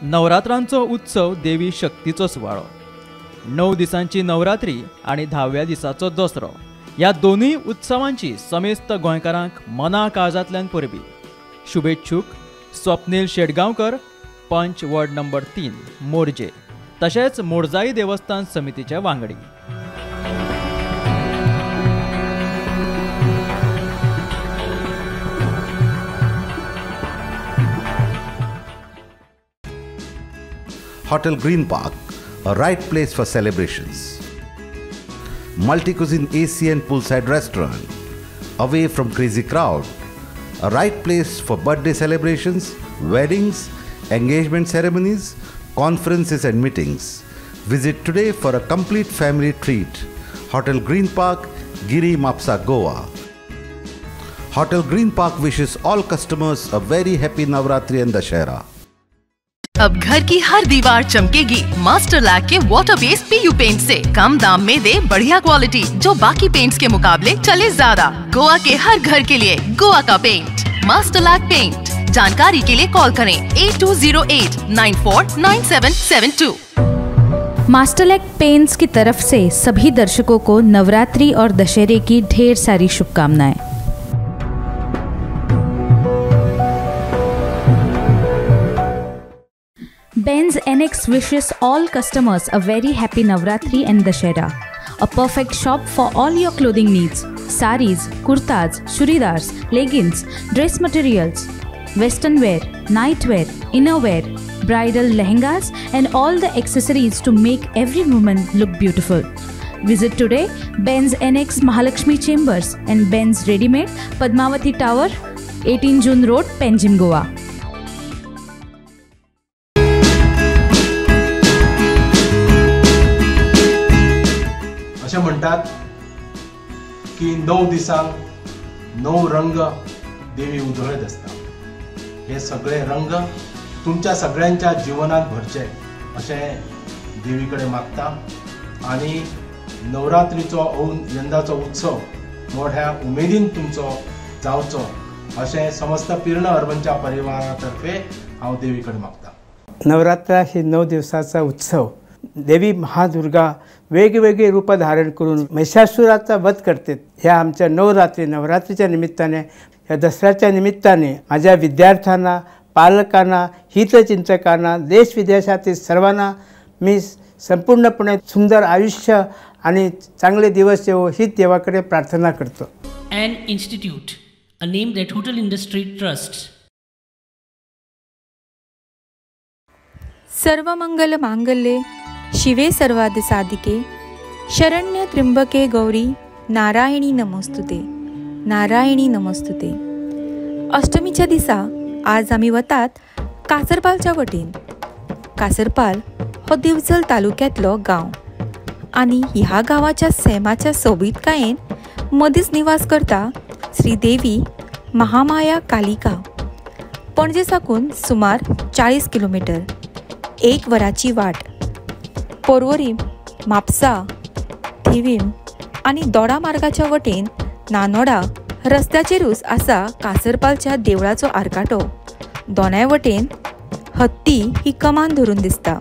नवरात्रांचो उत्सव देवी शक्तीचो सुवाळो. 9 दिसांची नवरात्री आणि 10व्या दिसाचो दसरो ह्या दोनूय उत्सवांची समेस्त गोंयकारांक मना काळजांतल्यान परबी. शुभेच्छूक स्वप्नील शेटगांवकर, पंच वॉर्ड नंबर 3 मोरजे, तशेंच मोरजाई देवस्थान समितीचे वांगडी. Hotel Green Park, a right place for celebrations. Multi-cuisine AC and poolside restaurant, away from crazy crowd. A right place for birthday celebrations, weddings, engagement ceremonies, conferences and meetings. Visit today for a complete family treat. Hotel Green Park, Giri Mapsa, Goa. Hotel Green Park wishes all customers a very happy Navratri and Dashera. अब घर की हर दीवार चमकेगी master lack के water based PU paint से। कम दाम में दे बढ़िया quality जो बाकी paints के मुकाबले चले ज्यादा। गोवा के हर घर के लिए गोवा का पेंट, मास्टर लैक पेंट। जानकारी के लिए कॉल करें 8208949772। मास्टर लैक पेंट्स की तरफ से सभी दर्शकों को नवरात्रि और दशहरे की ढेर सारी शुभकामनाएं। Benz NX wishes all customers a very happy Navratri and Dashera. A perfect shop for all your clothing needs. Saris, kurtas, churidars, leggings, dress materials, western wear, night wear, inner wear, bridal lehengas and all the accessories to make every woman look beautiful. Visit today Benz NX Mahalakshmi Chambers and Benz Readymade, Padmavati Tower, 18 June Road, Panjim, Goa. असे म्हणतात की 9 दिसांक 9 रंग देवी उधळत असता. हे सगळे रंग तुमच्या सगळ्यांच्या जीवनात भरचे असे देवीकडे मागता. आणि नवरात्रीचो यंदाचो उत्सव मोठ्या उमेदीन तुमचो जावचो असे समस्त पिर्ण अर्बनच्या परिवारातर्फे हांव देवीकडे मागता. नवरात्र ही 9 दिवसाचा उत्सव. देवी महादुर्गा वेगवेगळी रूप धारण करून महिषासुराचा वध करते. ह्या आमच्या नवरात्रीच्या निमित्ताने, या दसऱ्याच्या निमित्ताने माझ्या विद्यार्थ्यांना, पालकांना, हितचिंतकांना, देश विदेशातील सर्वांना मी संपूर्णपणे सुंदर आयुष्य आणि चांगले दिवस येवो ही देवाकडे प्रार्थना करतो. An institute, a name that hotel industry trusts. सर्वमंगल मांगल्ये शिवे सर्वार्थ साधिके शरण्य त्र्यंबके गौरी नारायणी नमोस्तुते, नारायणी नमोस्तुते. अष्टमीच्या दिसा आज आमी वतात कासरपालच्या वटेन. कासरपाल हो दिवचल तालुक्यांतलो गांव आनी ह्या गांवाच्या सैमाच्या सोबीतकायेन मदींच निवास करता श्री देवी महामाया कालिका. पणजे साकून सुमार 40 किलोमीटर, 1 वराची वाट. पोरवोरीम, म्हापसा, थिवीम आनी दोडा मार्गाच्या वटेन नानोडा रस्त्याचेरूच आसा कासरपालच्या देवळाचो आरकाटो. दोनाय वटेन हत्ती ही कमान धरून दिसता.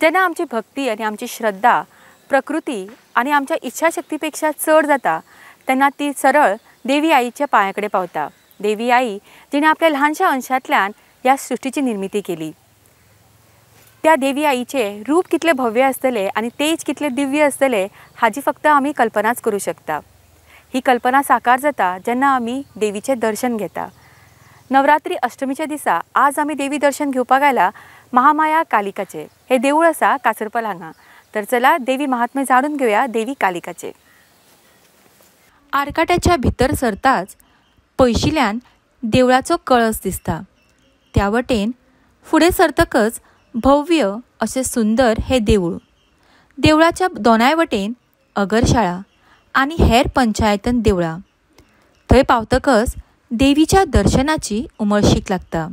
जेन्ना आमची भक्ती आनी आमची श्रद्धा प्रकृती आनी आमच्या इच्छाशक्ती पेक्षा चड जाता तेन्ना ती सरळ देवी आईच्या पांया पावता. देवी आई जिणे आपल्या ल्हानशा अंशांतल्यान ह्या सृश्टीची निर्मिती केली. त्या देवी आईचे रूप कितले भव्य आसतले आनी तेज कितले दिव्य आसतले हाजी फक्त आमी कल्पनाच करूं शकता. ही कल्पना साकार जाता जेन्ना आमी देवीचे दर्शन घेता. नवरात्री अष्टमीच्या दिसा आज आमी देवी दर्शन घेवपाक आयला महामाया कालिकाचे. हे देवूळ आसा कासरपाल हांगा. तर चला देवी महात्म्य जाणून घेवया देवी कालिकाचे. आरकाट्याच्या भितर सरताच पयशिल्यान देवळाचो कळस दिसता. त्या वटेन फुडें सरतकच भव्य अशें सुंदर हे देवूळ. देवळाच्या दोनाय वटेन अगरशाळा आनी हेर पंचायतन देवळां. थंय पावतकच देवीच्या दर्शनाची उमळशीक लागता.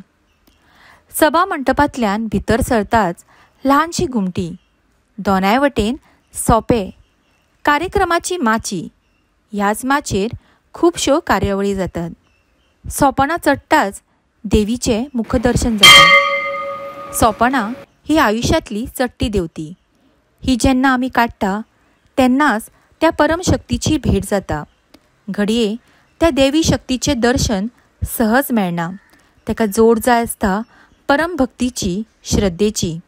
सभा मंडपांतल्यान भितर सरताच ल्हानशी घुमटी. दोनाय वटेन सोंपे. कार्यक्रमाची माची. ह्याच माचेर खुबश्यो कार्यावळी जातात. सोंपणां चडटाच देवीचें मुखदर्शन जाता. सोपणां ही आयुश्यांतली चडटी देवती. ही जेन्ना आमी काडटा तेन्नाच त्या परमशक्तीची भेट जाता. घडये त्या देवी शक्तीचें दर्शन सहज मेळना. ताका जोड जाय आसता परमभक्तीची, श्रद्धेची.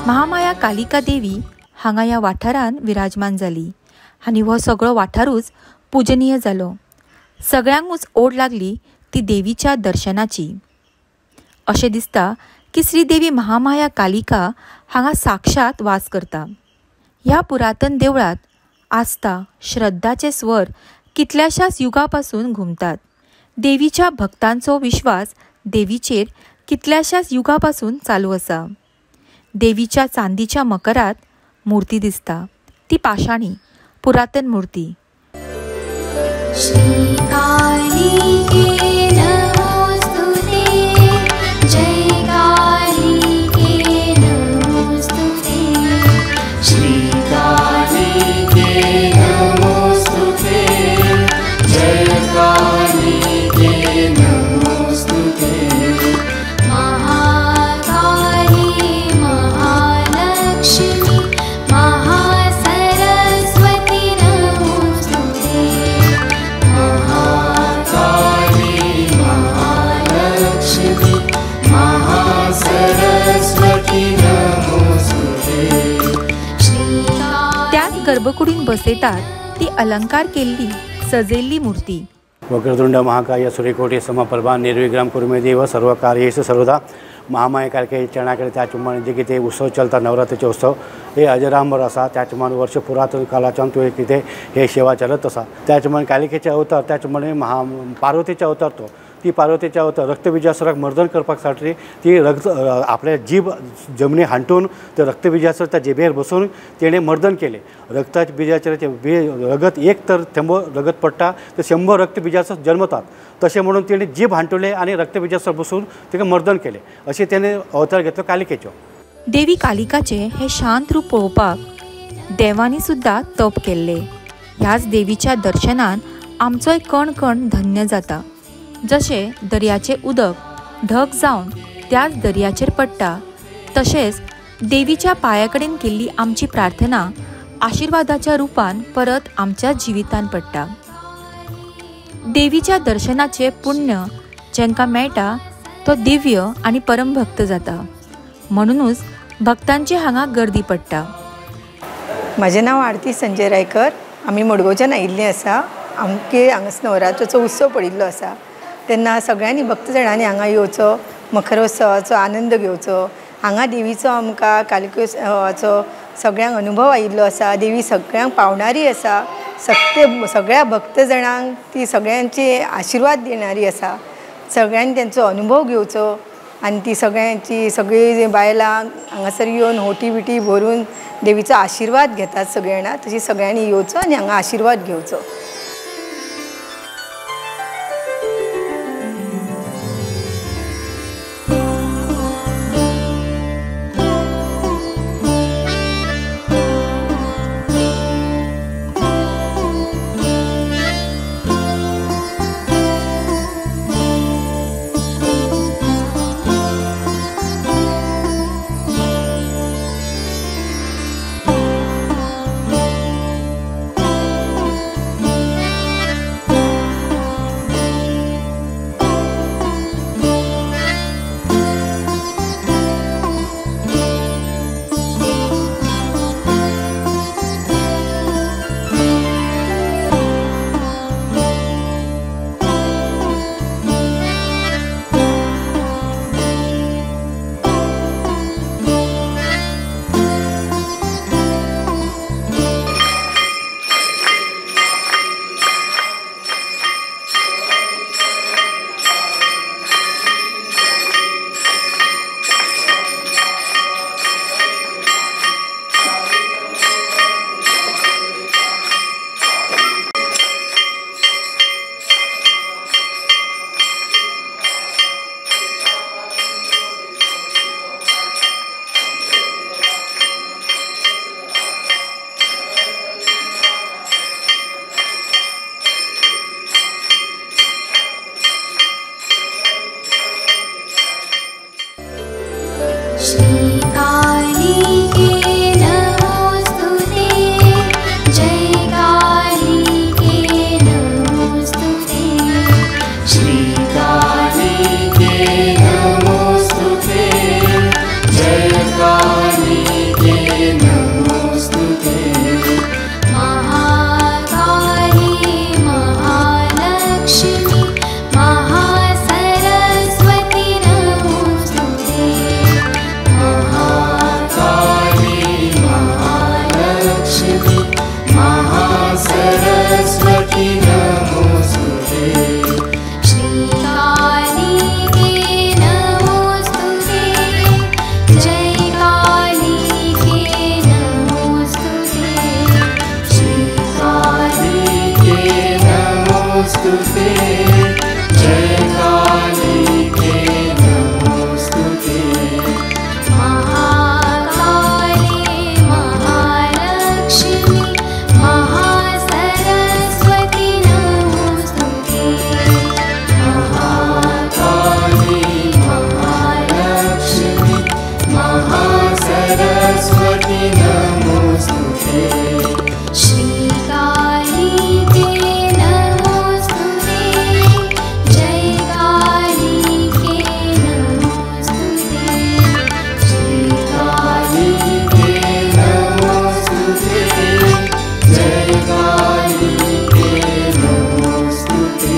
महामाया कालिका देवी हांगा ह्या वाठारान विराजमान जाली आनी हो सगळो वाठारूच पुजनीय जालो. सगळ्यांकूच ओड लागली ती देवीच्या दर्शनाची. अशें दिसता की श्रीदेवी महामाया कालिका हांगा साक्षात वास करता. ह्या पुरातन देवळात आस्था, श्रद्धाचे स्वर कितल्याशाच युगां पासून घुमतात. देवीच्या भक्तांचो विश्वास देवीचेर कितल्याशाच युगां पासून चालू आसा. देवीच्या चांदीच्या मकरात मुर्ती दिसता. ती पाशाणी पुरातन मुर्ती. गर्भकुडीन बसयतात ती अलंकार केल्ली सजयल्ली मूर्ती. वक्रतुंड महाकाय सूर्यकोटी समप्रभा निर्विघ्नं कुरु मे देव सर्व कार्येषु सर्वदा. महामाया कालिके चरणाकडे त्याचप्रमाणे जे कितें उत्सव चलता नवरात्रीचे उत्सव हे अजरामर आसा. त्याचप्रमाणे वर्ष पुरातन काळाच्यान तो कितें हे सेवा चलत आसा. त्याचप्रमाणे कालिकेचे अवतार त्याचप्रमाणे पार्वतीचे अवतार तो ती पार्वतीच्या अवतार रक्तबीजासुराक मर्दन करपासाठी ती आपले जीभ जमनी हांटून ते रक्तबीजासुर त्या जिबेर बसून तेणें मर्दन केलें. रक्ताच्या बिजाचेर रगत एक तर थेंब रगत पडटा ते 100 रक्तबीजासुर जन्मतात. तशें म्हणून तेणें जीभ हांटुलें आनी रक्तबीजासुर बसून तिका मर्दन केलें. अशें तेणें अवतार घेतलो कालिकेचो. देवी कालिकाचे हे शांत रूप पळोवपाक देवांनी सुद्दां तप केल्ले. ह्याच देवीच्या दर्शनान आमचोय कण कण धन्य जाता. जशें दर्याचें उदक ढग जावन त्याच दर्याचेर पडटा तशेंच देवीच्या पांया कडेन केल्ली आमची प्रार्थना आशिर्वादाच्या रुपान परत आमच्या जिवितान पडटा. देवीच्या दर्शनाचे पुण्य जेंकां मेळटा तो दिव्य आनी परमभक्त जाता. म्हणूनच भक्तांची हांगा गर्दी पडटा. म्हजें नांव आरती संजय रायकर. आमी मडगांवच्यान आयिल्लीं आसा. आमगे हांगास नवरात्रेचो उत्सव पडिल्लो आसा. तेन्ना सगळ्यांनी भक्त जाणांनी हांगा येवचो, मखरोत्सवाचो आनंद घेवचो. हांगा देवीचो आमकां कालिकोत्सवाचो सगळ्यांक अनुभव आयिल्लो आसा. देवी सगळ्यांक पावणारी आसा. सगळ्या भक्त जाणांक ती सगळ्यांचे आशिर्वाद देणारी आसा. सगळ्यांनी तेंचो अनुभव घेवचो आनी ती सगळी बायलां हांगासर येवन होटी बिटी भरून देवीचो आशिर्वाद घेतात सगळे जाणां. तशी सगळ्यांनी येवचो आनी हांगा आशिर्वाद घेवचो. नमोस्तुते श्रीकालिके नमोस्तुते जय कालिके नमोस्तुते श्रीकालिके नमोस्तुते जय कालिके नमोस्तुते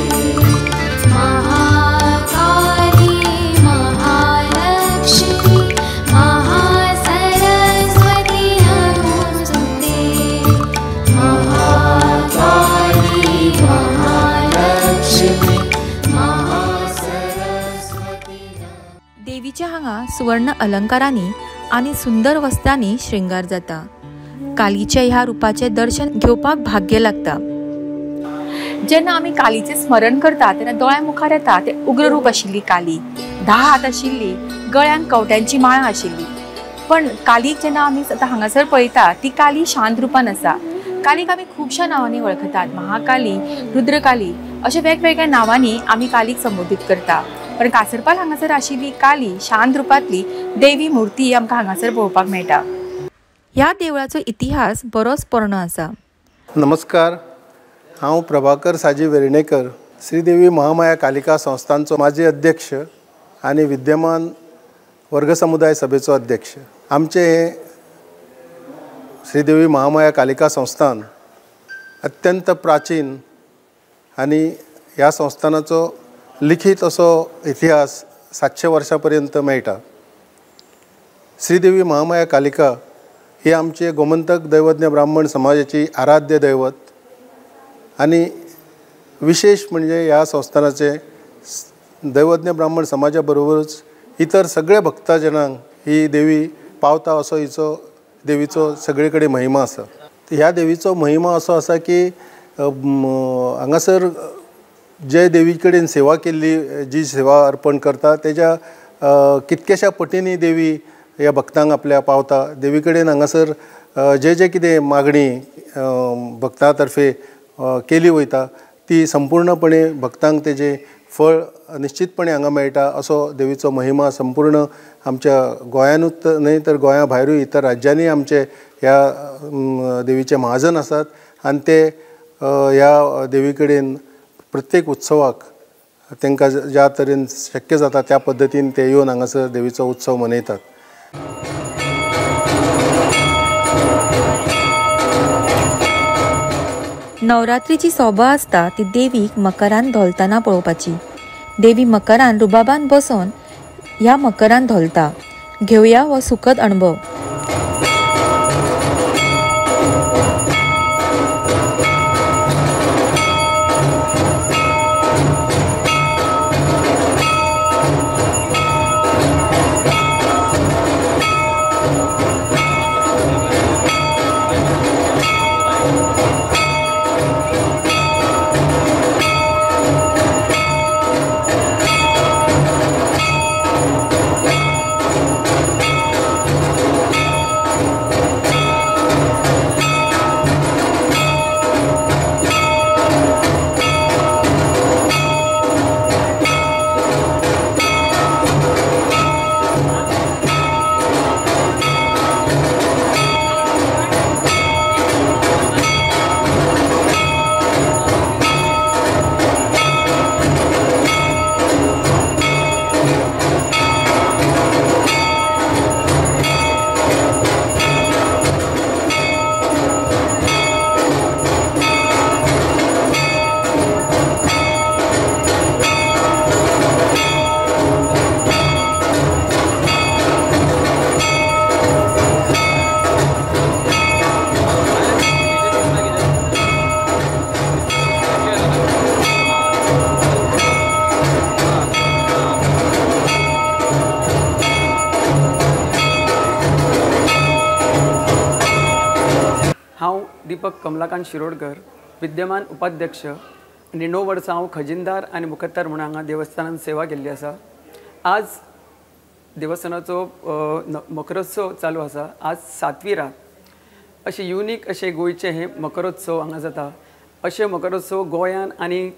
महाकाली महालक्ष्मी महासरस्वती नमोस्तुते महाकाली महालक्ष्मी महासरस्वती देवीच्या हांगा सुवर्ण अलंकारांनी आणि सुंदर वस्त्रांनी श्रृंगार जाता. कालीच्या ह्या रूपाचे दर्शन घेवपाक भाग्य लागता. जेन्ना आमी कालीचे स्मरण करता तेन्ना दोळ्या मुखार येता ते उग्र रूप आशिल्ली काली, 10 हात आशिल्ली, गळ्यान कवट्यांची माळा आशिल्ली. पण कालीक जेन्ना आमी आतां हांगासर पळयता ती काली शांत रूपान आसा. कालीक आमी खुबशा नांवांनी वळखतात. महाकाली, रुद्रकाली अशा वेगवेगळ्या नांवांनी आमी कालीक संबोधीत करता. पण कासरपाल हांगासर आशिल्ली काली शांत रूपांतली देवी मुर्ती आमकां हांगासर पळोवपाक मेळटा. ह्या देवळाचो इतिहास बरोच पोरणो आसा. नमस्कार, हांव प्रभाकर साजी वेर्णेकर, श्रीदेवी महामाया कालिका संस्थांचो माजी अध्यक्ष आनी विद्यमान वर्ग समुदाय सभेचो अध्यक्ष. आमचे हे श्रीदेवी महामाया कालिका संस्थान अत्यंत प्राचीन आनी ह्या संस्थानाचो लिखीत असो इतिहास 700 वर्सां पर्यंत मेळटा. श्रीदेवी महामाया कालिका ही आमचे गोमंतक दैवज्ञ ब्राह्मण समाजाची आराध्य दैवत आणि विशेष म्हणजे ह्या संस्थानाचे दैवज्ञ ब्राह्मण समाजाबरोबरच इतर सगळे भक्तजनांक ही देवी पावता असो हिचो देवीचो सगळे कडेन महिमा आसा. ह्या देवीचो महिमा असो आसा की हांगासर जे देवी कडेन सेवा केल्ली, जी सेवा अर्पण करता तेज्या कितकेशा पटींनी देवी ह्या भक्तांक आपल्या पावता. देवी कडेन हांगासर जे कितें मागणी भक्तां तर्फे केली वयता ती संपूर्णपणे भक्तांक तेजें फळ निश्चितपणे हांगा मेळटा असो देवीचो महिमा संपूर्ण आमच्या गोंयानूच न्हय तर गोंया भायरूय इतर राज्यांनी आमचे ह्या देवीचे महाजन आसात आनी ते ह्या देवी कडेन प्रत्येक उत्सवाक तांकां ज्या तरेन शक्य जाता त्या पद्दतीन ते येवन हांगासर देवीचो उत्सव मनयतात. नवरात्रीची सोबा आसता ती देवीक मकरान धोलतना पळोवपाची. देवी मकरान रुबाबान बसोन ह्या मकरान धोलता. घेवया हो सुखद अणभव. दीपक कमलाकांत शिरोडकर, विद्यमान उपाध्यक्ष आनी 9 वर्सां हांव खजिनदार आनी मुखत्तार म्हणून हांगा देवस्थानांत सेवा केल्ली आसा. आज देवस्थानाचो मकरोत्सव चालू आसा. आज 7वी रात अशें युनीक अशें गोंयचें हें मकरोत्सव हांगा जाता. अशें मकरोत्सव गोंयान आनी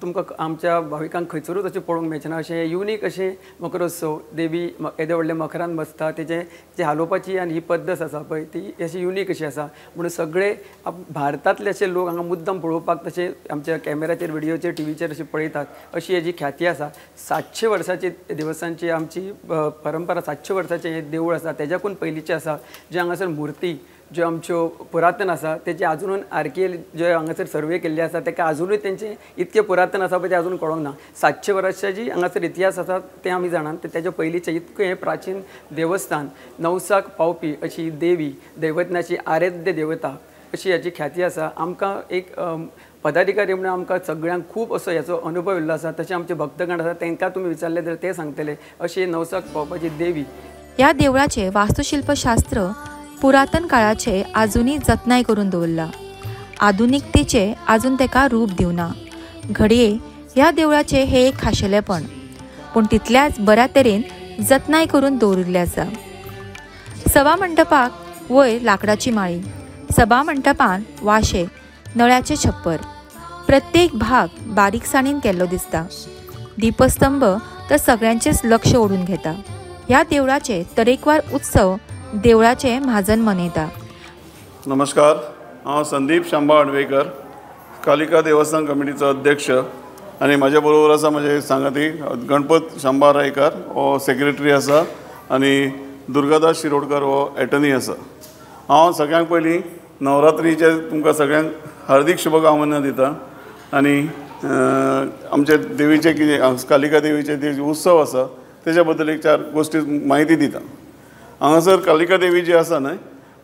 तुमकां आमच्या भाविकांक खंयसरूच अशें पळोवंक मेळचेना अशें युनीक अशें मकरोत्सव देवी येदे व्हडले मकरान बसता तेजे जे हालोवपाची आनी ही पद्दत आसा पळय ती अशी युनीक अशी आसा म्हणून सगळे भारतांतले अशे लोक हांगा मुद्दम पळोवपाक तशे आमच्या कॅमेराचेर व्हिडिओचेर टीव्हीचेर अशी पळयतात अशी हेजी ख्याती आसा 700 वर्सांची दिवसांची आमची परंपरा 700 वर्सांचें हें देवूळ आसा तेज्याकून पयलींचें आसा जे हांगासर मुर्ती ज्यो आमच्यो पुरातन आसा तेजे आजुनूय जे हांगासर सर्वे केल्ले आसा तेका आजुनूय तेंचे इतके पुरातन आसा पळय तें आजून कळोंक ना 700 वर्सांची हांगासर इतिहास आसा तें आमी जाणात तेज्या पयलींचें इतकें हें प्राचीन देवस्थान नवसाक पावपी अशी देवी दैवज्ञाची आराध्य देवता अशी हाची ख्याती आसा आमकां एक पदाधिकारी म्हणून आमकां सगळ्यांक खूब असो ह्याचो अनुभव येयल्लो आसा तशें आमचे भक्तगण आसा तांकां तुमी विचारले जाल्यार ते सांगतले अशी नवसाक पावपाची देवी ह्या देवळाचे वास्तुशिल्पशास्त्र पुरातन काळाचे आजुनी जतनाय करून दवरला आधुनिकतेचे आजून तेका रूप दिवना घडये ह्या देवळाचे हे एक खाशेलेपण पूण तितल्याच बऱ्या तरेन जतनाय करून दवरिल्ले आसा सभा मंडपाक वयर लाकडाची माळी सभा मंडपान वाशे नळ्याचे छप्पर प्रत्येक भाग बारीकसाणीन केल्लो दिसता दीपस्तंभ तर सगळ्यांचेच लक्ष ओढून घेता ह्या देवळाचे तरेकवार उत्सव देवळाचे म्हाजन मनयता नमस्कार हांव संदीप शांबा अडवेकर कालिका देवस्थान कमिटीचो अध्यक्ष आनी म्हाज्या बरोबर आसा म्हाजे सांगाती गणपत शांबा रायकार हो सेक्रेटरी आसा आनी दुर्गादास शिरोडकर हो एटर्नी आसा हांव सगळ्यांक पयलीं नवरात्रीचे तुमकां सगळ्यांक हार्दिक शुभकामना दिता आनी आमचे देवीचे कितें कालिका देवीचे जे उत्सव आसा तेज्या बद्दल एक 4 गोश्टी म्हायती दिता हांगासर कालिका देवी जी आसा न्हय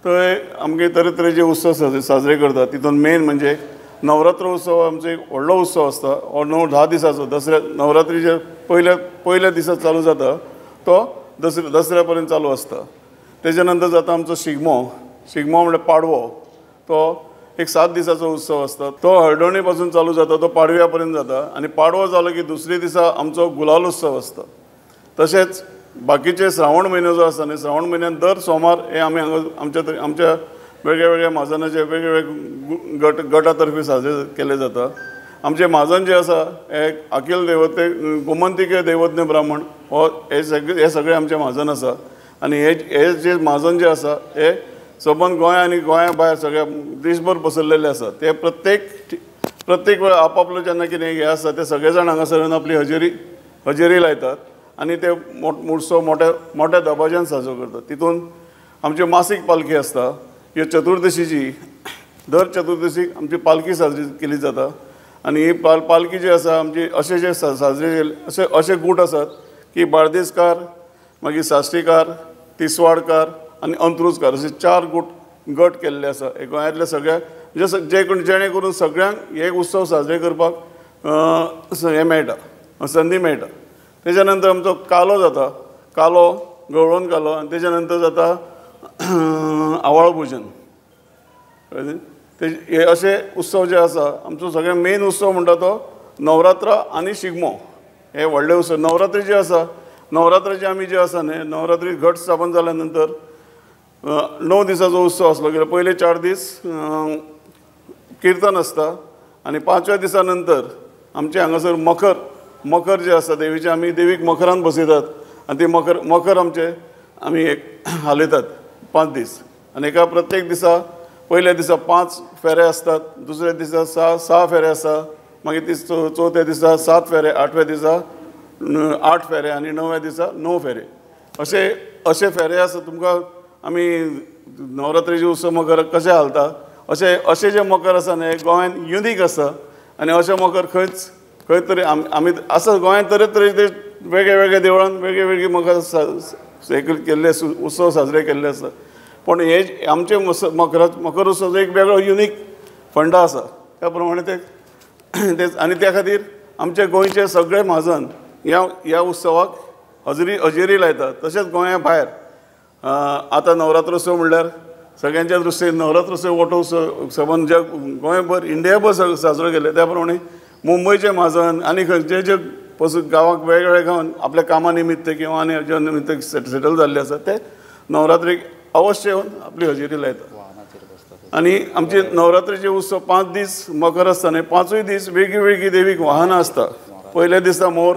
थंय आमगे तरेतरेचे उत्सव साजरे करतात तितून मेन म्हणजे नवरात्र उत्सव आमचो एक व्हडलो उत्सव आसता हो 9-10 दिसाचो नवरात्रीचे पयल्या दिसा चालू जाता तो दसऱ्या पर्यंत चालू आसता तेच्या नंतर जाता आमचो शिगमो म्हणजे पाडवो तो एक 7 दिसाचो उत्सव आसता तो हळडोणे पासून चालू जाता तो पाडव्या पर्यंत जाता आनी पाडवो जालो की दुसरे दिसा आमचो गुलाल उत्सव आसता तशेंच बाकीचे श्रावण म्हयनो जो आसा न्ही श्रावण म्हयन्यान दर सोमार हे आमी हांगा आमच्या वेगळ्या वेगळ्या माजनाचे वेगवेगळे गटा तर्फे साजरे केले जाता आमचे माजन जे आसा हे अखिल देवते गोमंतिके दैवज्ञ ब्राह्मण हो हे सगळे आमचे माजन आसा आनी हे जे माजन जे आसा हे सबंद गोंय आनी गोंया भायर सगळ्या देशभर पसरलेले आसा ते प्रत्येक वेळ आपापलो जेन्ना कितें हें आसा ते सगळे जाण हांगासर आपली हजेरी लायतात आनी ते उत्सव मोठ्या दबाज्यान साजरो करतात तितून आमची मासीक पालखी आसता ह्यो चतुर्दशीची दर चतुर्दशीक आमची पालखी साजरी केली जाता आनी ही पालखी जी आसा आमची अशे जे साजरे अशे गूट आसात की बाळदेसकार मागीर साश्टीकार तिसवाडकार आनी अंत्रुजकार अशे 4 गट केल्ले आसा हे गोंयांतल्या सगळ्या जेणे करून सगळ्यांक हे उत्सव साजरे करपाक हें मेळटा संदी मेळटा तेच्या नंतर आमचो कालो जाता कालो गवळण कालो आनी तेच्या नंतर जाता आवाळ पुजन हे अशे उत्सव जे आसा आमचो सगळ्यात मेन उत्सव म्हणटा तो नवरात्रा आनी शिगमो हे व्हडले उत्सव नवरात्री जे आसा नवरात्राचे आमी जे आसा न्ही नवरात्री घट स्थापन जाल्या नंतर 9 दिसाचो उत्सव आसलो गेल्या पयले 4 दीस कीर्तन आसता आनी 5व्या दिसा नंतर आमचे हांगासर मकर जे आसा देवीचे आमी देवीक मकरान बसयतात आनी ते मकर आमी एक हालयतात 5 दीस आनी एका प्रत्येक दिसा पयल्या दिसा 5 फेरे आसतात दुसऱ्या दिसा 6 फेरे आसा मागीर चवथ्या दिसा 7 फेरे 8व्या दिसा 8 फेरे आनी 9व्या दिसा 9 फेरे अशे फेरे आसा तुमकां आमी नवरात्रीचे उत्सव मकर कशे हालता अशे जे मकर आसा न्ही गोंयांत युनीक आसा आनी अशे मकर खंय तरी आमी आसा गोंयांत तरेतरेचे वेगळ्या देवळांत वेगळी मकर केल्ले उत्सव साजरे केल्ले आसा पण हे आमचे मकर उत्सव एक वेगळो युनीक फंडा आसा त्या प्रमाणे ते आनी त्या खातीर आमचे गोंयचे सगळे महाजन ह्या उत्सवाक हजेरी लायतात तशेंच गोंया भायर आतां नवरात्रोत्सव म्हणल्यार सगळ्यांच्या दृश्टीन नवरात्रोत्सव मोठो उत्सव सबंद जग गोंयभर इंडियाभर साजरो केले त्या प्रमाणे मुंबयचे महाजन आनी खंयचे जे गांवांक वेगवेगळ्या गांवांत आपल्या कामा निमित्त किंवा आनी हाज्या निमित्त सेटल जाल्ले आसा ते नवरात्रीक अवश्य येवन आपली हजेरी लायतात आणि आमचे नवरात्रीचे उत्सव 5 दीस मकर आसता न्हय, 5य दीस वेगळी वेगळी देवीक वाहनां आसता. पयल्या दिसा मोर,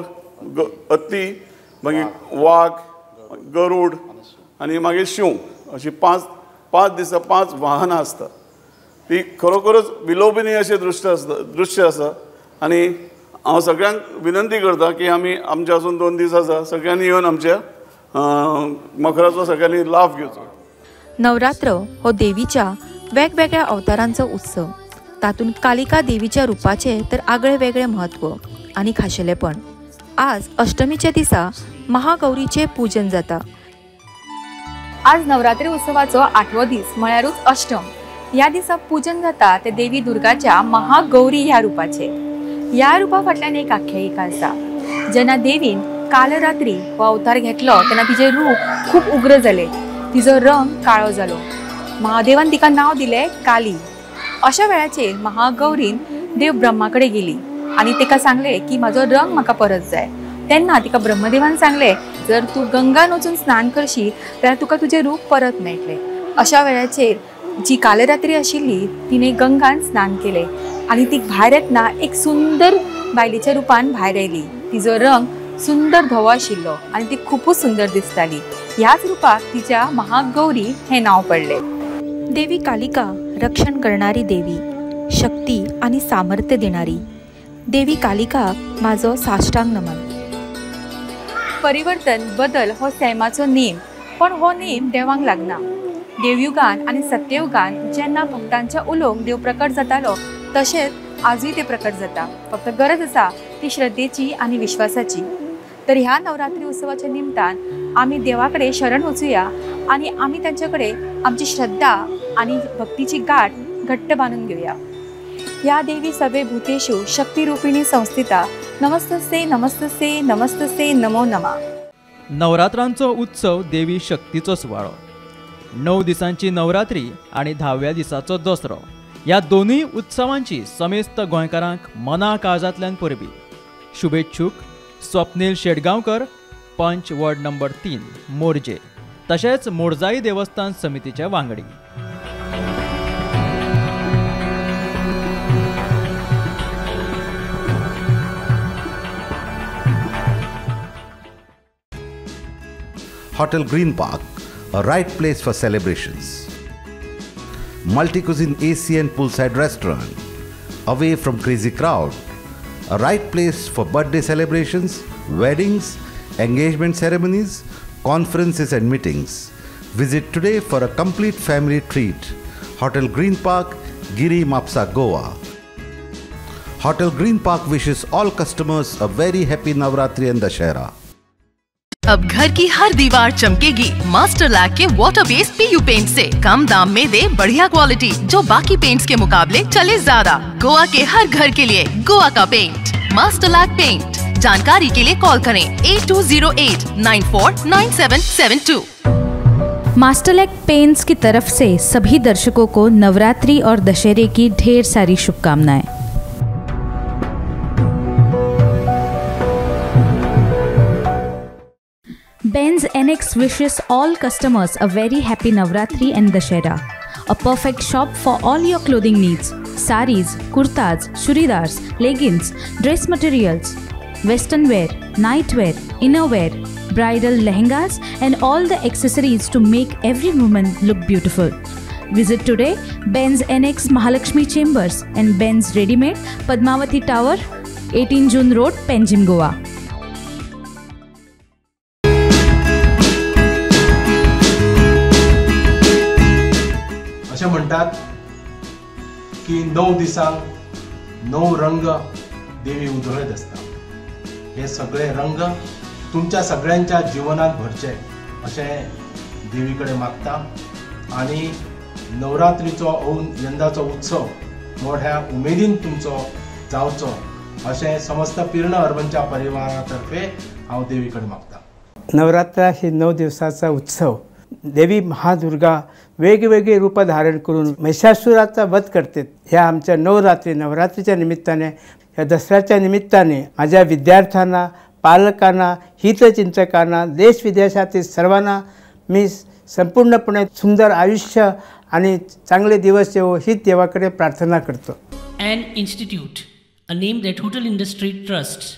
हत्ती, मागीर वाघ, गरुड आनी मागीर शिव अशी 5 दिसा 5 वाहनां आसता. ती खरोखरच विलोभनीय अशें दृश्य आसा. आनी हांव सगळ्यांक विनंती करता की आमी आमचे अजून 2 दीस आसा, सगळ्यांनी येवन आमच्या मकराचो सगळ्यांनी लाभ घेवचो. नवरात्र हो देवीच्या वेगवेगळ्या अवतारांचो उत्सव. तातूंत कालिका देवीच्या रुपाचे तर आगळे वेगळे महत्व आणि खाशेलेपण. आज अष्टमीच्या दिसा महागौरीचे पूजन जाता. आज नवरात्री उत्सवाचो 8वो दीस म्हळ्यारूच अष्टम. ह्या दिसा पूजन जाता ते देवी दुर्गाच्या महागौरी ह्या रुपाचे. ह्या रुपा फाटल्यान एक आख्यायिका आसा. जेन्ना देवीन काल रात्री हो अवतार घेतलो तेन्ना तिचे रूप खूप उग्र जाले. तिजो रंग काळो जालो. महादेवान तिका नाव दिले काली. अशा वेळाचेर महागौरीन देव ब्रह्मा कडेन गेली आनी तिका सांगले की म्हाजो रंग म्हाका परत जाय. तेन्ना तिका ब्रह्मदेवान सांगले जर तूं गंगान वचून स्नान करशी जाल्यार तुका तुजें रूप परत मेळटलें. अशा वेळाचेर जी कालरात्री आशिल्ली तिने गंगान स्नान केले आनी ती भायर येतना एक सुंदर बायलेच्या रुपान भायर आयली. तिजो रंग सुंदर धवो आशिल्लो आनी ती खूपच सुंदर दिसताली. ह्याच रुपाक तिच्या महागौरी हे नाव पडले. देवी कालिका रक्षण करणारी देवी, शक्ती आणि सामर्थ्य देणारी देवी कालिका माझो साष्टांग नमन. परिवर्तन बदल हो सैमाचो नेम, पण हो नेम देवांक लागना. देवयुगान आणि सत्ययुगान जेन्ना भक्तांच्या उलोक देव प्रकट जातालो तशेंच आजूय ते प्रकट जाता. फक्त गरज आसा ती श्रद्धेची आणि विश्वासाची. तर ह्या नवरात्री उत्सवाच्या निमतान आमी देवा कडेन शरण वचुया आणि आमी तांचे कडेन आमची श्रद्धा आणि भक्तीची गाठ घट्ट बांधून घेवया. या देवी सवे भूतेषु शक्तिरूपिणी संस्थिता नमस्तस्ते नमस्तस्ते नमस्तस्ते नमो नमः. नवरात्रांचो उत्सव देवी शक्तीचो सुवाळो. 9 दिसांची नवरात्री आणि 10व्या दिसाचो दसरो ह्या दोनूय उत्सवांची समेस्त गोंयकारांक मना काळजांतल्यान परबी. शुभेच्छूक स्वप्नील शेटगांवकर, पंच वॉर्ड नंबर 3 मोरजे, तशेंच मोरजाई देवस्थान समितीचे वांगडी. Hotel Green Park, a right place for celebrations. Multi-cuisine AC and poolside restaurant, away from crazy crowd, a right place for birthday celebrations, weddings, engagement ceremonies, conferences and meetings. Visit today for a complete family treat. Hotel Green Park, Giri Mapsa, Goa. Hotel Green Park wishes all customers a very happy Navratri and Dashera. अब घर की हर दीवार चमकेगी master lack के water based PU paint से। कम दाम में दे बढ़िया quality जो बाकी paints के मुकाबले चले ज्यादा। गोवा के हर घर के लिए गोवा का पेंट, मास्टर लैक पेंट। जानकारी के लिए कॉल करें 8208949772। मास्टरलैक पेंट्स की तरफ से सभी दर्शकों को नवरात्रि और दशहरे की ढेर सारी शुभकामनाएं। Benz NX wishes all customers a very happy Navratri and Dashera. A perfect shop for all your clothing needs. Saris, kurtas, churidars, leggings, dress materials, western wear, night wear, inner wear, bridal lehengas and all the accessories to make every woman look beautiful. Visit today Benz NX Mahalakshmi Chambers and Benz Readymade, Padmavati Tower, 18 June Road, Panjim, Goa. असे म्हणतात की 9 दिसांक 9 रंग देवी उधळत असता। हे सगळे रंग तुमच्या सगळ्यांच्या जीवनात भरचे असे देवीकडे मागता आणि नवरात्रीचो यंदाचो उत्सव मोठ्या उमेदीन तुमचो जावचो असे समस्त पीर्ण अर्बनच्या परिवारातर्फे हांव देवीकडे मागता। नवरात्र ही 9 दिवसाचा उत्सव देवी महादुर्गा वेगवेगळी रूप धारण करून महिषासुराचा वध करते। ह्या आमच्या नवरात्रीच्या निमित्ताने, या दसऱ्याच्या निमित्ताने माझ्या विद्यार्थ्यांना, पालकांना, हितचिंतकांना, देश विदेशातील सर्वांना मी संपूर्णपणे सुंदर आयुष्य आणि चांगले दिवस येवो हीच देवाकडे प्रार्थना करतो. An institute, a name that hotel industry trusts.